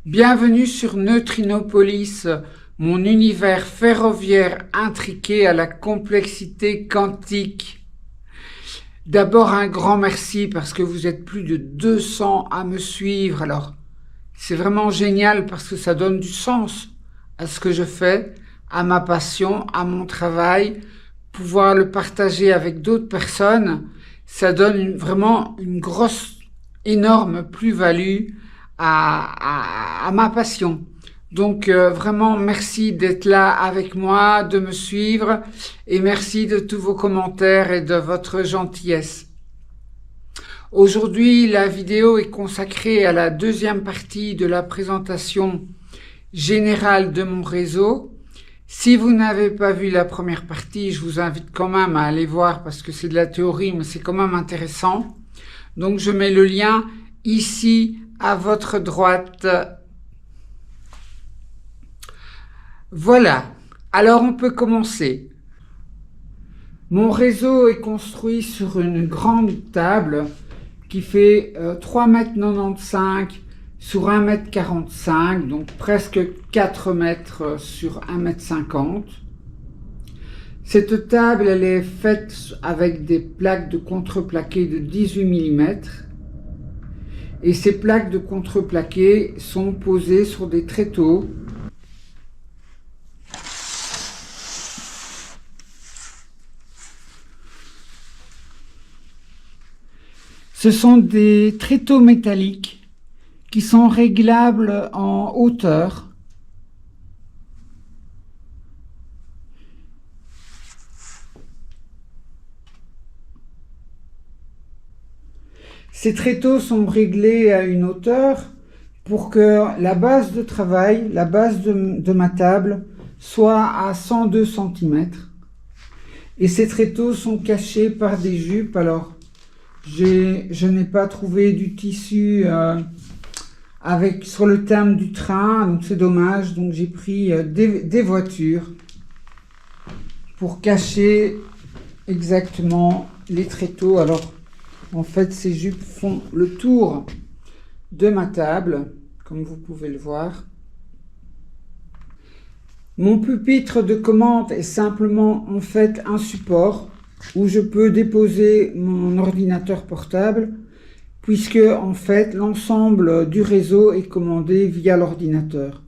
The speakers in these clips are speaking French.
Bienvenue sur Neutrinopolis, mon univers ferroviaire intriqué à la complexité quantique. D'abord un grand merci parce que vous êtes plus de 200 à me suivre. Alors, c'est vraiment génial parce que ça donne du sens à ce que je fais, à ma passion, à mon travail. Pouvoir le partager avec d'autres personnes, ça donne vraiment une grosse, énorme plus-value à ma passion. Donc vraiment merci d'être là avec moi, de me suivre et merci de tous vos commentaires et de votre gentillesse. Aujourd'hui, la vidéo est consacrée à la deuxième partie de la présentation générale de mon réseau. Si vous n'avez pas vu la première partie, je vous invite quand même à aller voir parce que c'est de la théorie, mais c'est quand même intéressant. Donc je mets le lien ici à votre droite. Voilà, alors on peut commencer. Mon réseau est construit sur une grande table qui fait 3,95 m sur 1,45 m, donc presque 4 mètres sur 1,50 m. Cette table, elle est faite avec des plaques de contreplaqué de 18 mm. Et ces plaques de contreplaqué sont posées sur des tréteaux. Ce sont des tréteaux métalliques qui sont réglables en hauteur. Ces tréteaux sont réglés à une hauteur pour que la base de travail, la base de ma table, soit à 102 cm. Et ces tréteaux sont cachés par des jupes. Alors, je n'ai pas trouvé du tissu sur le terme du train, donc c'est dommage. Donc j'ai pris des voitures pour cacher exactement les tréteaux. Alors en fait ces jupes font le tour de ma table, comme vous pouvez le voir. Mon pupitre de commande est simplement en fait un support où je peux déposer mon ordinateur portable, puisque en fait l'ensemble du réseau est commandé via l'ordinateur.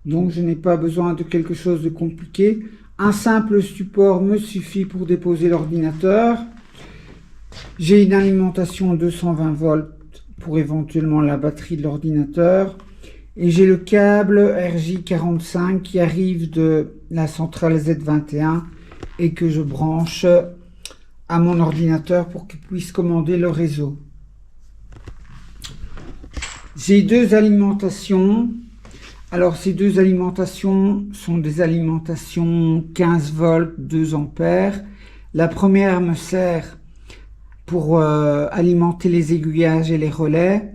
Donc je n'ai pas besoin de quelque chose de compliqué. Un simple support me suffit pour déposer l'ordinateur. J'ai une alimentation 220 volts pour éventuellement la batterie de l'ordinateur. Et j'ai le câble RJ45 qui arrive de la centrale Z21 et que je branche à mon ordinateur pour qu'il puisse commander le réseau. J'ai deux alimentations. Alors ces deux alimentations sont des alimentations 15 volts 2 ampères. La première me sert pour alimenter les aiguillages et les relais.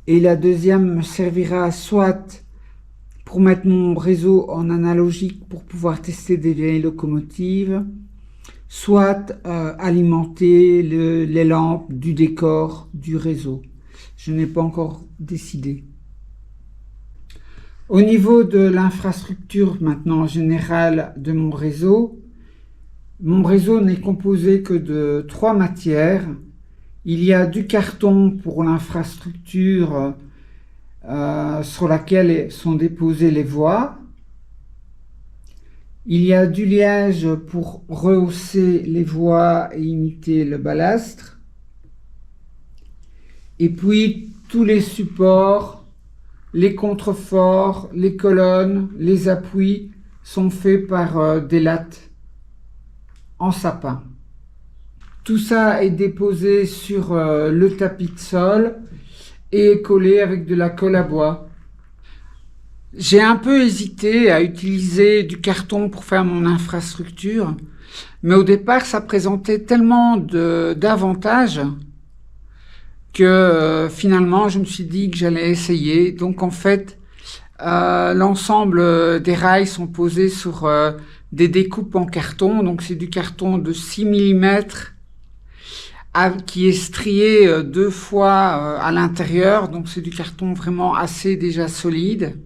Et la deuxième me servira soit pour mettre mon réseau en analogique pour pouvoir tester des vieilles locomotives, soit alimenter les lampes du décor du réseau. Je n'ai pas encore décidé. Au niveau de l'infrastructure maintenant générale de mon réseau n'est composé que de 3 matières. Il y a du carton pour l'infrastructure sur laquelle sont déposées les voies. Il y a du liège pour rehausser les voies et imiter le balastre. Et puis tous les supports, les contreforts, les colonnes, les appuis sont faits par des lattes en sapin. Tout ça est déposé sur le tapis de sol et est collé avec de la colle à bois. J'ai un peu hésité à utiliser du carton pour faire mon infrastructure, mais au départ ça présentait tellement d'avantages que finalement je me suis dit que j'allais essayer. Donc en fait l'ensemble des rails sont posés sur des découpes en carton, donc c'est du carton de 6 mm qui est strié 2 fois à l'intérieur, donc c'est du carton vraiment assez déjà solide.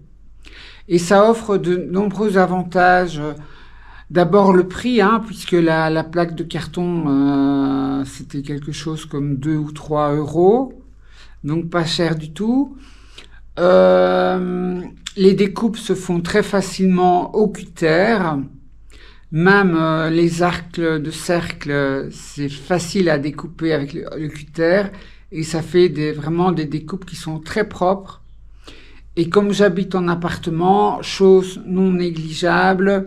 Et ça offre de nombreux avantages. D'abord le prix, puisque la plaque de carton, c'était quelque chose comme 2 ou 3 euros, donc pas cher du tout. Les découpes se font très facilement au cutter. Même les arcs de cercle, c'est facile à découper avec le cutter et ça fait vraiment des découpes qui sont très propres. Et comme j'habite en appartement, chose non négligeable,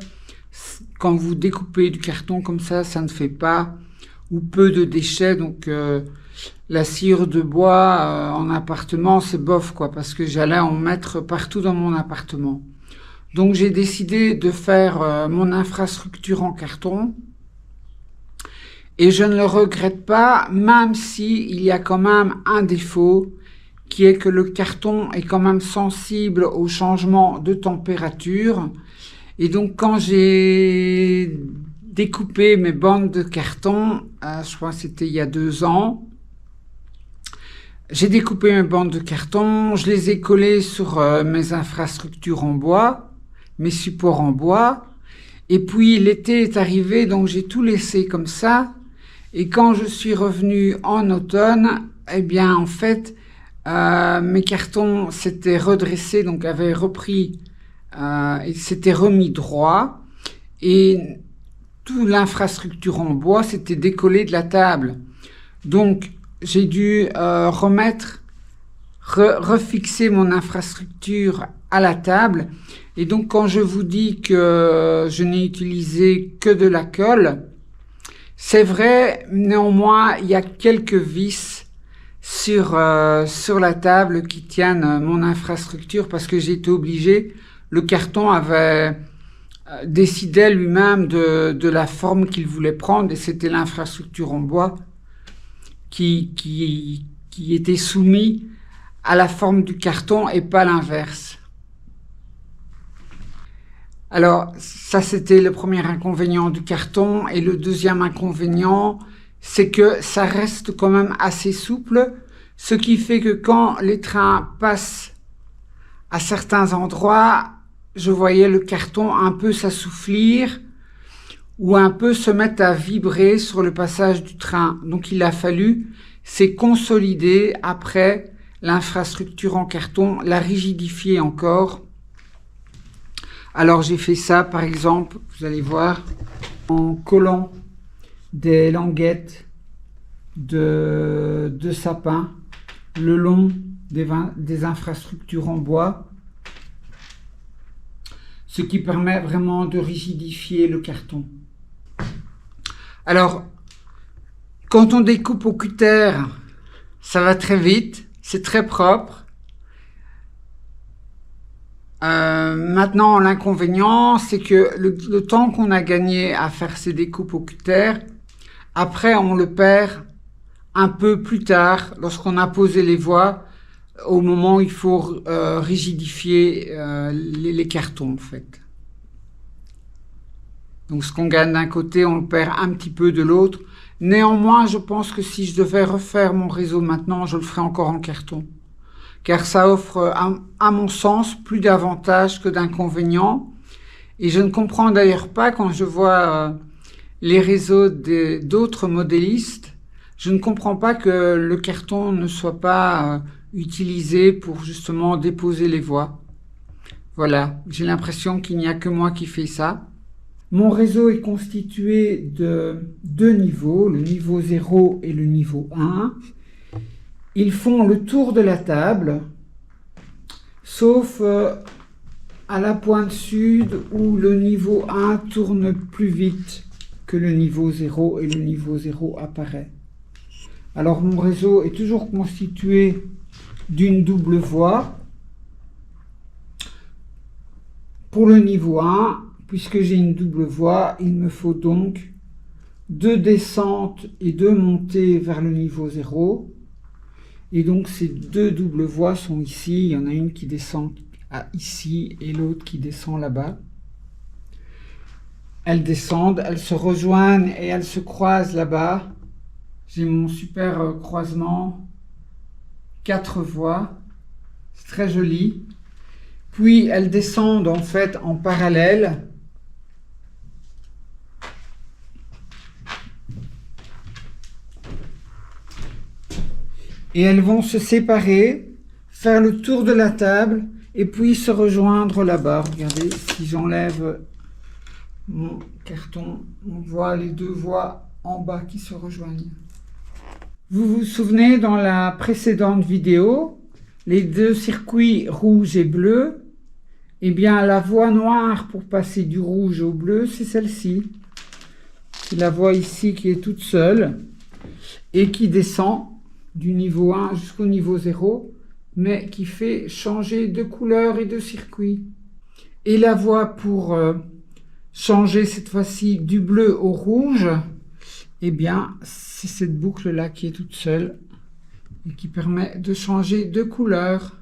quand vous découpez du carton comme ça ne fait pas ou peu de déchets. Donc la sciure de bois en appartement, c'est bof quoi, parce que j'allais en mettre partout dans mon appartement. Donc j'ai décidé de faire mon infrastructure en carton et je ne le regrette pas, même si il y a quand même un défaut qui est que le carton est quand même sensible au changement de température. Et donc quand j'ai découpé mes bandes de carton, je crois que c'était il y a 2 ans, j'ai découpé mes bandes de carton, je les ai collées sur mes infrastructures en bois, mes supports en bois, et puis l'été est arrivé, donc j'ai tout laissé comme ça, et quand je suis revenu en automne, eh bien en fait, mes cartons s'étaient redressés, donc avaient repris, et s'étaient remis droit, et toute l'infrastructure en bois s'était décollée de la table. Donc j'ai dû refixer mon infrastructure à la table. Et donc quand je vous dis que je n'ai utilisé que de la colle, c'est vrai, néanmoins il y a quelques vis sur la table qui tiennent mon infrastructure parce que j'ai été obligé, le carton avait décidé lui-même de la forme qu'il voulait prendre et c'était l'infrastructure en bois qui était soumis à la forme du carton et pas l'inverse. Alors, ça c'était le premier inconvénient du carton. Et le deuxième inconvénient, c'est que ça reste quand même assez souple, ce qui fait que quand les trains passent à certains endroits, je voyais le carton un peu s'assouflir ou un peu se mettre à vibrer sur le passage du train. Donc il a fallu, c'est consolider après l'infrastructure en carton, la rigidifier encore. Alors j'ai fait ça par exemple, vous allez voir, en collant des languettes de sapin le long des infrastructures en bois, ce qui permet vraiment de rigidifier le carton. Alors, quand on découpe au cutter, ça va très vite, c'est très propre. Maintenant, l'inconvénient, c'est que le temps qu'on a gagné à faire ces découpes au cutter, après on le perd un peu plus tard, lorsqu'on a posé les voies, au moment où il faut rigidifier les cartons en fait. Donc ce qu'on gagne d'un côté, on le perd un petit peu de l'autre. Néanmoins, je pense que si je devais refaire mon réseau maintenant, je le ferais encore en carton. Car ça offre, à mon sens, plus d'avantages que d'inconvénients. Et je ne comprends d'ailleurs pas quand je vois les réseaux d'autres modélistes, je ne comprends pas que le carton ne soit pas utilisé pour justement déposer les voies. Voilà, j'ai l'impression qu'il n'y a que moi qui fais ça. Mon réseau est constitué de 2 niveaux, le niveau 0 et le niveau 1. Ils font le tour de la table, sauf à la pointe sud où le niveau 1 tourne plus vite que le niveau 0 et le niveau 0 apparaît. Alors mon réseau est toujours constitué d'une double voie. Pour le niveau 1, puisque j'ai une double voie, il me faut donc 2 descentes et 2 montées vers le niveau 0. Et donc ces 2 doubles voies sont ici. Il y en a une qui descend ici et l'autre qui descend là-bas. Elles descendent, elles se rejoignent et elles se croisent là-bas. J'ai mon super croisement, 4 voies, c'est très joli. Puis elles descendent en fait en parallèle. Et elles vont se séparer, faire le tour de la table et puis se rejoindre là-bas. Regardez, si j'enlève mon carton, on voit les 2 voies en bas qui se rejoignent. Vous vous souvenez dans la précédente vidéo, les 2 circuits rouge et bleu, eh bien la voie noire pour passer du rouge au bleu, c'est celle-ci. C'est la voie ici qui est toute seule et qui descend du niveau 1 jusqu'au niveau 0, mais qui fait changer de couleur et de circuit. Et la voie pour changer cette fois-ci du bleu au rouge, eh bien, c'est cette boucle-là qui est toute seule et qui permet de changer de couleur.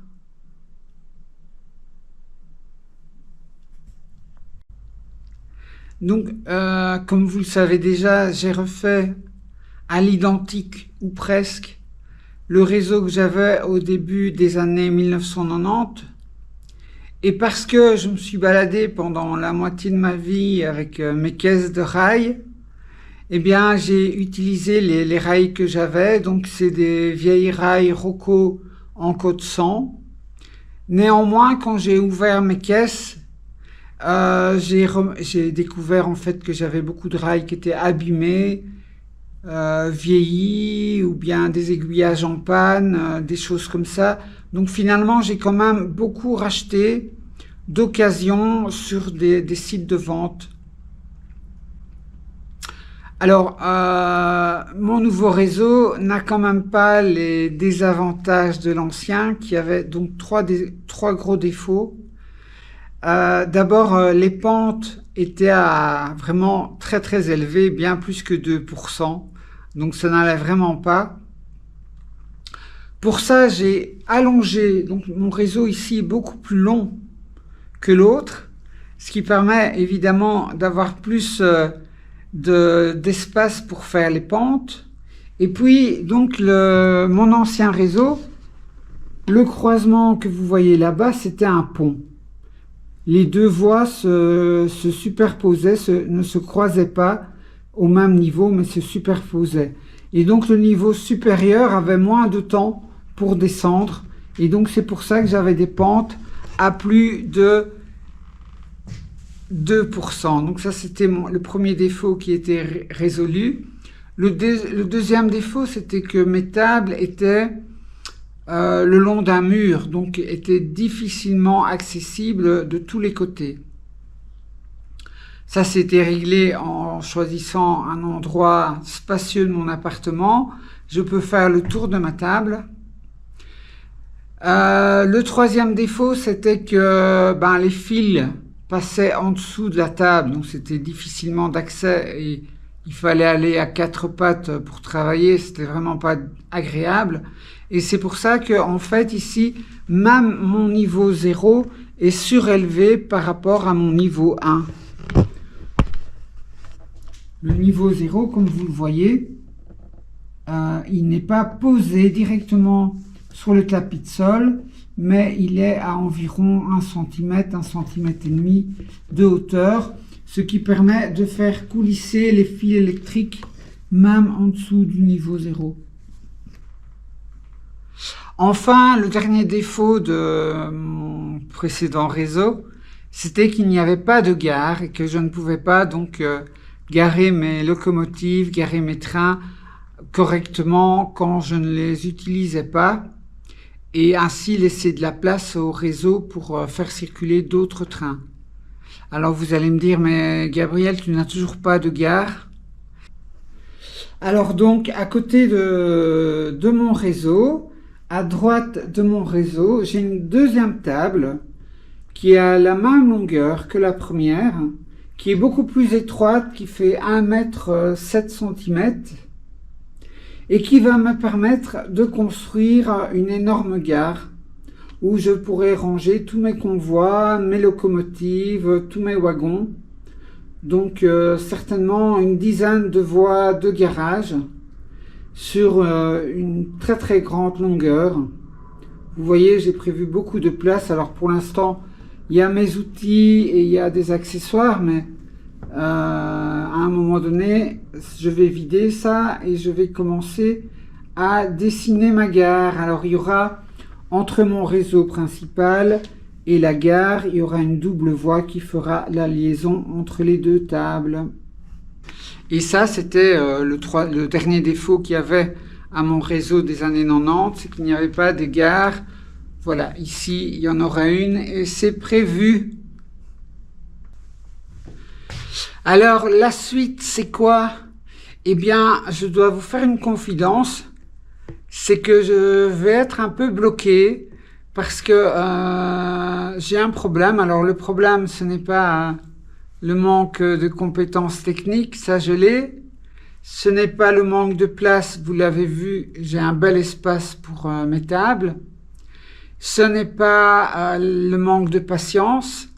Donc, comme vous le savez déjà, j'ai refait à l'identique ou presque le réseau que j'avais au début des années 1990. Et parce que je me suis baladé pendant la moitié de ma vie avec mes caisses de rails, eh bien, j'ai utilisé les rails que j'avais. Donc, c'est des vieilles rails Rocco en côte 100. Néanmoins, quand j'ai ouvert mes caisses, j'ai découvert en fait que j'avais beaucoup de rails qui étaient abîmés, vieillis, ou bien des aiguillages en panne, des choses comme ça. Donc finalement, j'ai quand même beaucoup racheté d'occasion sur des sites de vente. Alors, mon nouveau réseau n'a quand même pas les désavantages de l'ancien, qui avait donc trois gros défauts. D'abord, les pentes étaient à vraiment très très élevées, bien plus que 2%, donc ça n'allait vraiment pas. Pour ça, j'ai allongé, donc mon réseau ici est beaucoup plus long que l'autre, ce qui permet évidemment d'avoir plus d'espace pour faire les pentes. Et puis, donc, mon ancien réseau, le croisement que vous voyez là-bas, c'était un pont. Les 2 voies se superposaient, ne se croisaient pas au même niveau, mais se superposaient. Et donc, le niveau supérieur avait moins de temps pour descendre. Et donc, c'est pour ça que j'avais des pentes à plus de 2%. Donc, ça, c'était le premier défaut qui était résolu. Le deuxième défaut, c'était que mes tables étaient le long d'un mur, donc étaient difficilement accessibles de tous les côtés. Ça s'était réglé en choisissant un endroit spacieux de mon appartement. Je peux faire le tour de ma table. Le troisième défaut, c'était que les fils passaient en dessous de la table, donc c'était difficilement d'accès et il fallait aller à 4 pattes pour travailler, c'était vraiment pas agréable. Et c'est pour ça que, en fait, ici, même mon niveau 0 est surélevé par rapport à mon niveau 1. Le niveau 0, comme vous le voyez, il n'est pas posé directement sur le tapis de sol, mais il est à environ 1 cm, 1 cm et demi de hauteur, ce qui permet de faire coulisser les fils électriques même en dessous du niveau 0. Enfin, le dernier défaut de mon précédent réseau, c'était qu'il n'y avait pas de gare et que je ne pouvais pas donc garer mes locomotives, garer mes trains correctement quand je ne les utilisais pas et ainsi laisser de la place au réseau pour faire circuler d'autres trains. Alors vous allez me dire, mais Gabriel, tu n'as toujours pas de gare? Alors donc, à côté de mon réseau, à droite de mon réseau, j'ai une deuxième table qui a la même longueur que la première, qui est beaucoup plus étroite, qui fait 1,7 m et qui va me permettre de construire une énorme gare où je pourrais ranger tous mes convois, mes locomotives, tous mes wagons. Donc certainement une dizaine de voies de garage. sur une très très grande longueur. Vous voyez, j'ai prévu beaucoup de place. Alors pour l'instant, il y a mes outils et il y a des accessoires, mais à un moment donné, je vais vider ça et je vais commencer à dessiner ma gare. Alors il y aura entre mon réseau principal et la gare, il y aura une double voie qui fera la liaison entre les deux tables. Et ça, c'était le dernier défaut qu'il y avait à mon réseau des années 90, c'est qu'il n'y avait pas de gare. Voilà, ici, il y en aura une et c'est prévu. Alors, la suite, c'est quoi? Eh bien, je dois vous faire une confidence. C'est que je vais être un peu bloqué parce que j'ai un problème. Alors, le problème, ce n'est pas le manque de compétences techniques, ça je l'ai. Ce n'est pas le manque de place, vous l'avez vu, j'ai un bel espace pour mes tables. Ce n'est pas le manque de patience,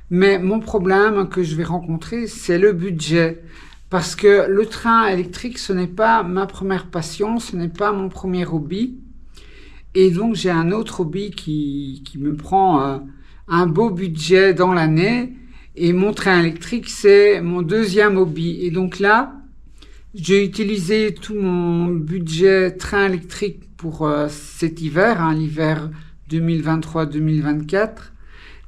mais mon problème que je vais rencontrer, c'est le budget. Parce que le train électrique, ce n'est pas ma première passion, ce n'est pas mon premier hobby. Et donc, j'ai un autre hobby qui me prend un beau budget dans l'année. Et mon train électrique, c'est mon deuxième hobby. Et donc là, j'ai utilisé tout mon budget train électrique pour cet hiver, l'hiver 2023-2024.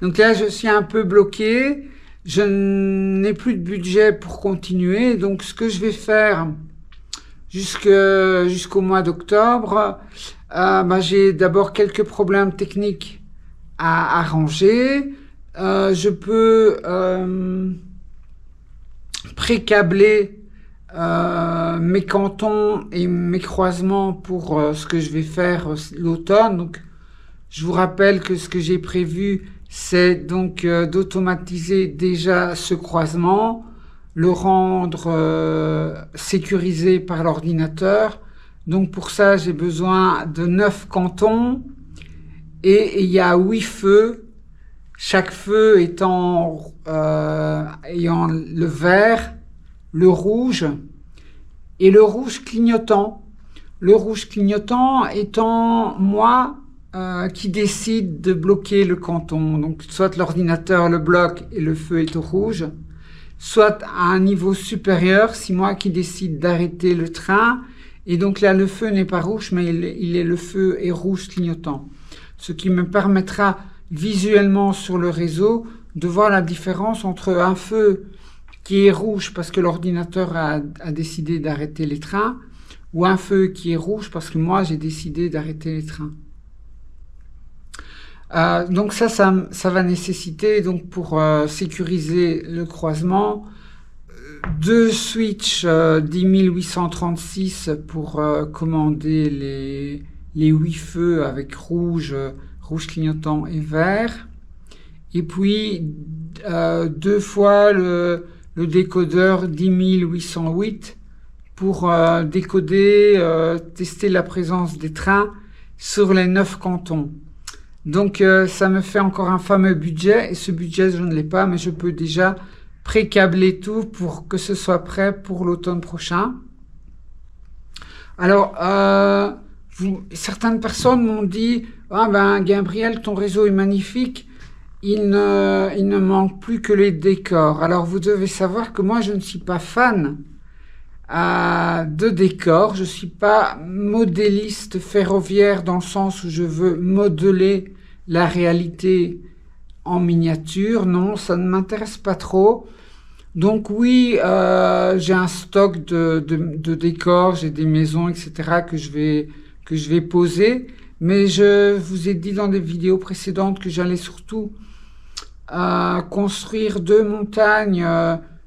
Donc là, je suis un peu bloqué. Je n'ai plus de budget pour continuer. Donc, ce que je vais faire jusqu'au mois d'octobre, j'ai d'abord quelques problèmes techniques à arranger. Je peux pré-câbler mes cantons et mes croisements pour ce que je vais faire l'automne. Donc, je vous rappelle que ce que j'ai prévu, c'est donc d'automatiser déjà ce croisement, le rendre sécurisé par l'ordinateur. Donc, pour ça, j'ai besoin de 9 cantons et il y a 8 feux. Chaque feu ayant le vert, le rouge et le rouge clignotant. Le rouge clignotant étant moi qui décide de bloquer le canton. Donc soit l'ordinateur le bloque et le feu est au rouge, soit à un niveau supérieur, c'est moi qui décide d'arrêter le train. Et donc là, le feu n'est pas rouge, mais le feu est rouge clignotant. Ce qui me permettra visuellement sur le réseau de voir la différence entre un feu qui est rouge parce que l'ordinateur a décidé d'arrêter les trains ou un feu qui est rouge parce que moi j'ai décidé d'arrêter les trains. Donc ça va nécessiter donc pour sécuriser le croisement 2 switches 10836 pour commander les 8 feux avec rouge clignotant et vert, et puis 2 fois le décodeur 10808 pour décoder, tester la présence des trains sur les 9 cantons. Donc ça me fait encore un fameux budget, et ce budget je ne l'ai pas, mais je peux déjà pré-câbler tout pour que ce soit prêt pour l'automne prochain. Alors certaines personnes m'ont dit Gabriel, ton réseau est magnifique, il ne manque plus que les décors. Alors vous devez savoir que moi je ne suis pas fan de décors, je ne suis pas modéliste ferroviaire dans le sens où je veux modeler la réalité en miniature. Non, ça ne m'intéresse pas trop. Donc oui, j'ai un stock de décors, j'ai des maisons, etc. que je vais poser. Mais je vous ai dit dans des vidéos précédentes que j'allais surtout construire 2 montagnes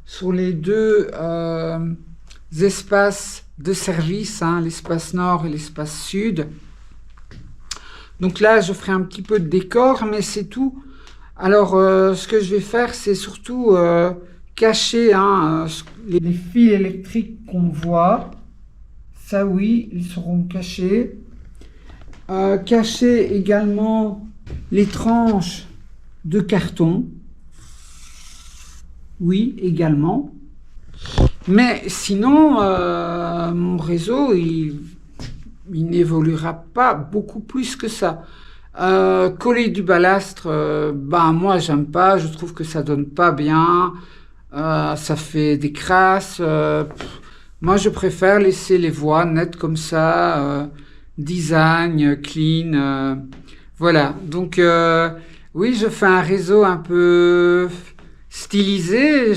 sur les 2 espaces de service, l'espace nord et l'espace sud. Donc là, je ferai un petit peu de décor, mais c'est tout. Alors, ce que je vais faire, c'est surtout cacher les fils électriques qu'on voit. Ça, oui, ils seront cachés. Cacher également les tranches de carton. Oui, également. Mais sinon, mon réseau, il n'évoluera pas beaucoup plus que ça. Coller du balastre, ben moi j'aime pas, je trouve que ça donne pas bien, ça fait des crasses. Moi je préfère laisser les voies nettes comme ça, design, clean, voilà. Donc oui, je fais un réseau un peu stylisé.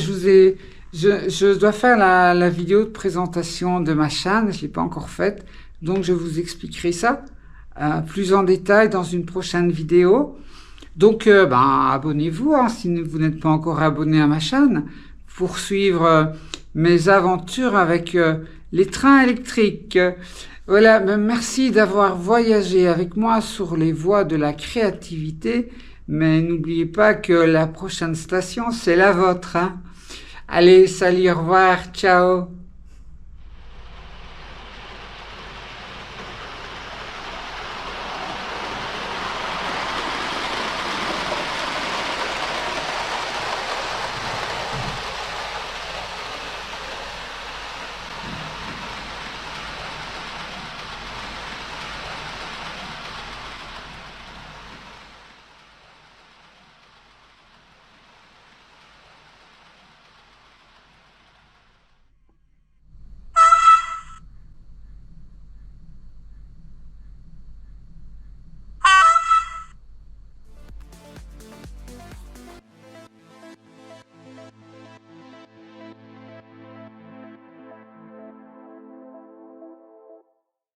Je dois faire la vidéo de présentation de ma chaîne, je l'ai pas encore faite, donc je vous expliquerai ça plus en détail dans une prochaine vidéo. Donc, abonnez-vous hein, si vous n'êtes pas encore abonné à ma chaîne pour suivre mes aventures avec les trains électriques. Voilà, merci d'avoir voyagé avec moi sur les voies de la créativité, mais n'oubliez pas que la prochaine station, c'est la vôtre. Hein. Allez, salut, au revoir, ciao.